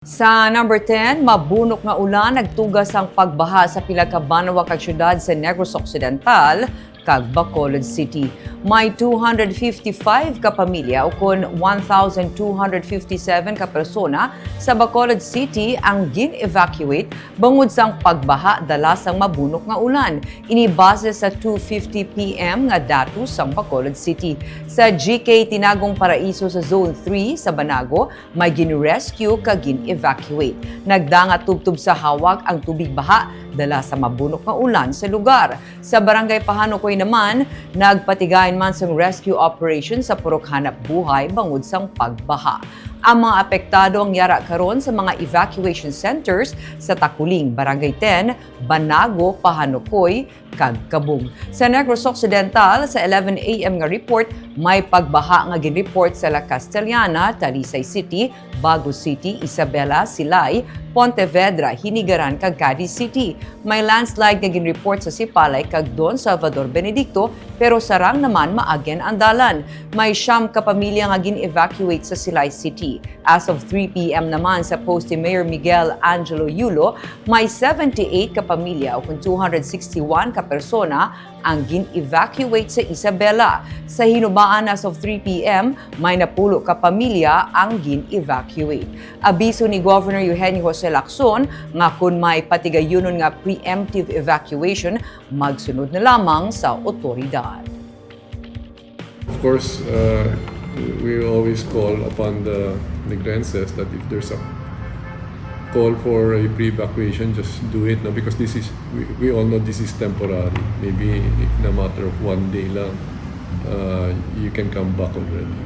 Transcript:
Sa number 10, mabunok nga ulan nagtugas ang pagbaha sa pila ka banwa kag syudad sa Negros Occidental kag Bacolod City. May 255 ka pamilya o kon 1,257 ka persona sa Bacolod City ang gin-evacuate bangod sang pagbaha dala sang mabunok nga ulan. Inibase sa 2:50 PM nga datos sang Bacolod City. Sa GK Tinagong Paraiso sa Zone 3 sa Banago, may gin-rescue kag gin-evacuate. Nagdangat tubtub sa hawak ang tubig baha dala sa mabunok nga ulan sa lugar. Sa Barangay Pahanukoy naman, nagpatigayon man sang rescue operation sa purok hanap buhay bangod sang pagbaha. Ang mga apektado ang yara karon sa mga evacuation centers sa Takuling, Barangay 10, Banago, Pahanukoy, kag Kabung. Sa Negros Occidental, sa 11 AM nga report, may pagbaha nga gin-report sa La Castellana, Talisay City, Bago City, Isabela, Silay, Pontevedra, Hinigaran, kag Cadiz City. May landslide nga gin-report sa Sipalay kag Don Salvador Benedicto, pero sarang naman maagen ang dalan. May 9 ka pamilya nga gin-evacuate sa Silay City. As of 3 PM naman sa Poste Mayor Miguel Angelo Yulo, may 78 ka pamilya o 261 ka persona ang gin-evacuate sa Isabela. Sa hinubaan as of 3 PM, may napulo ka pamilya ang gin-evacuate. Abiso ni Governor Eugenio Jose Lacson nga kung may patigayunon nga preemptive evacuation, magsunod na lamang sa otoridad. Of course, we always call upon the Negrenses that if there's a call for a pre-evacuation, just do it, no? Because this is, we all know this is temporary. Maybe in a matter of one day lang, you can come back already.